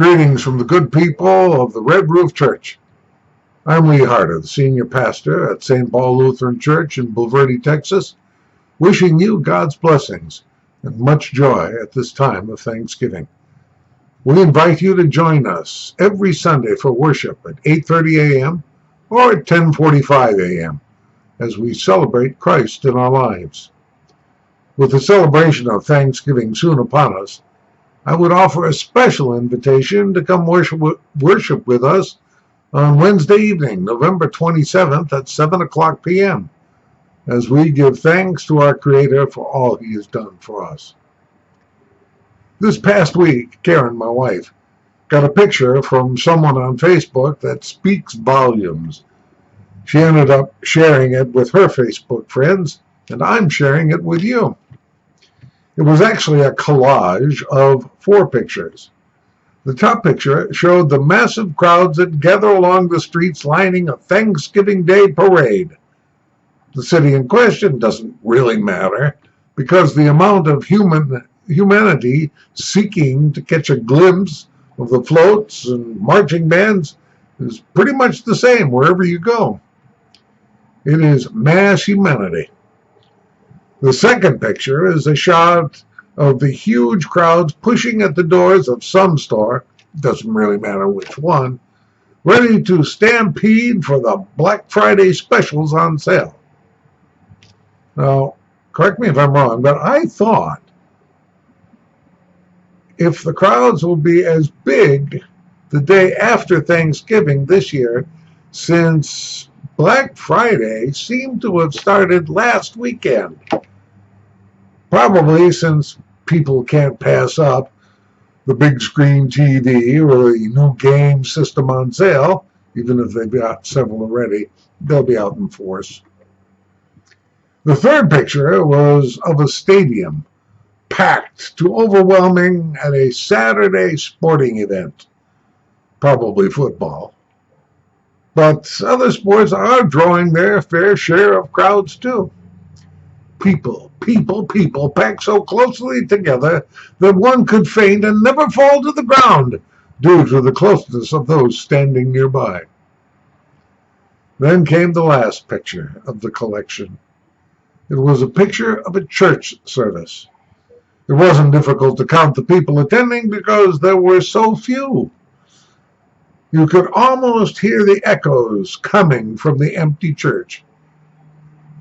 Greetings from the good people of the Red Roof Church. I'm Lee Harder, the senior pastor at St. Paul Lutheran Church in Bulverde, Texas, wishing you God's blessings and much joy at this time of Thanksgiving. We invite you to join us every Sunday for worship at 8:30 a.m. or at 10:45 a.m. as we celebrate Christ in our lives. With the celebration of Thanksgiving soon upon us, I would offer a special invitation to come worship with us on Wednesday evening, November 27th at 7 o'clock p.m., as we give thanks to our Creator for all He has done for us. This past week, Karen, my wife, got a picture from someone on Facebook that speaks volumes. She ended up sharing it with her Facebook friends, and I'm sharing it with you. It was actually a collage of 4 pictures. The top picture showed the massive crowds that gather along the streets lining a Thanksgiving Day parade. The city in question doesn't really matter because the amount of humanity seeking to catch a glimpse of the floats and marching bands is pretty much the same wherever you go. It is mass humanity. The second picture is a shot of the huge crowds pushing at the doors of some store, doesn't really matter which one, ready to stampede for the Black Friday specials on sale. Now, correct me if I'm wrong, but I thought if the crowds will be as big the day after Thanksgiving this year, since Black Friday seemed to have started last weekend. Probably since people can't pass up the big screen TV or the new game system on sale, even if they've got several already, they'll be out in force. The third picture was of a stadium packed to overwhelming at a Saturday sporting event, probably football. But other sports are drawing their fair share of crowds too. People packed so closely together that one could faint and never fall to the ground due to the closeness of those standing nearby. Then came the last picture of the collection. It was a picture of a church service. It wasn't difficult to count the people attending because there were so few. You could almost hear the echoes coming from the empty church.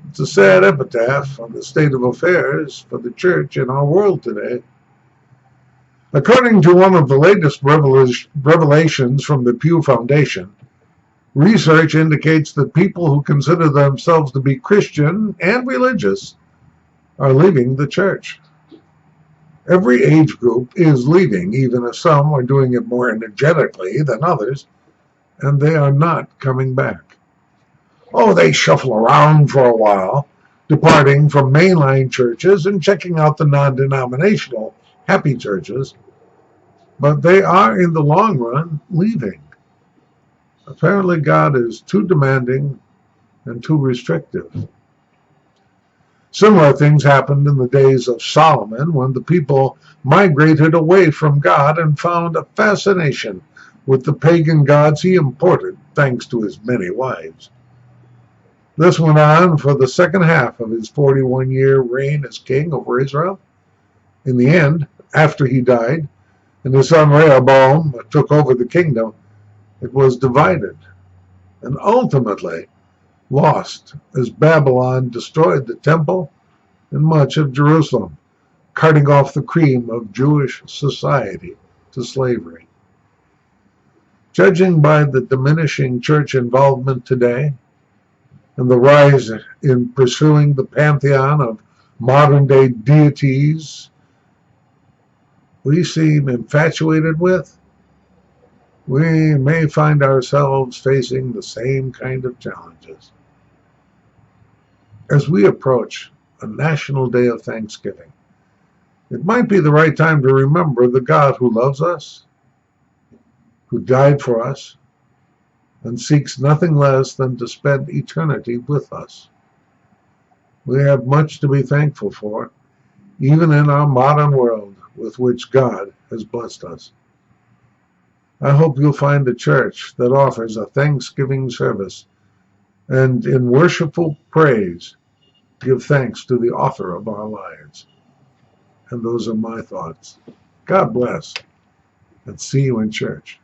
It's a sad epitaph on the state of affairs for the church in our world today. According to one of the latest revelations from the Pew Foundation, research indicates that people who consider themselves to be Christian and religious are leaving the church. Every age group is leaving, even if some are doing it more energetically than others, and they are not coming back. Oh, they shuffle around for a while, departing from mainline churches and checking out the non-denominational happy churches, but they are, in the long run, leaving. Apparently, God is too demanding and too restrictive. Similar things happened in the days of Solomon when the people migrated away from God and found a fascination with the pagan gods he imported thanks to his many wives. This went on for the second half of his 41-year reign as king over Israel. In the end, after he died, and his son Rehoboam took over the kingdom, it was divided and ultimately lost as Babylon destroyed the temple and much of Jerusalem, carting off the cream of Jewish society to slavery. Judging by the diminishing church involvement today, and the rise in pursuing the pantheon of modern-day deities we seem infatuated with, we may find ourselves facing the same kind of challenges. As we approach a national day of Thanksgiving, it might be the right time to remember the God who loves us, who died for us, and seeks nothing less than to spend eternity with us. We have much to be thankful for, even in our modern world with which God has blessed us. I hope you'll find a church that offers a Thanksgiving service and in worshipful praise give thanks to the author of our lives. And those are my thoughts. God bless, and see you in church.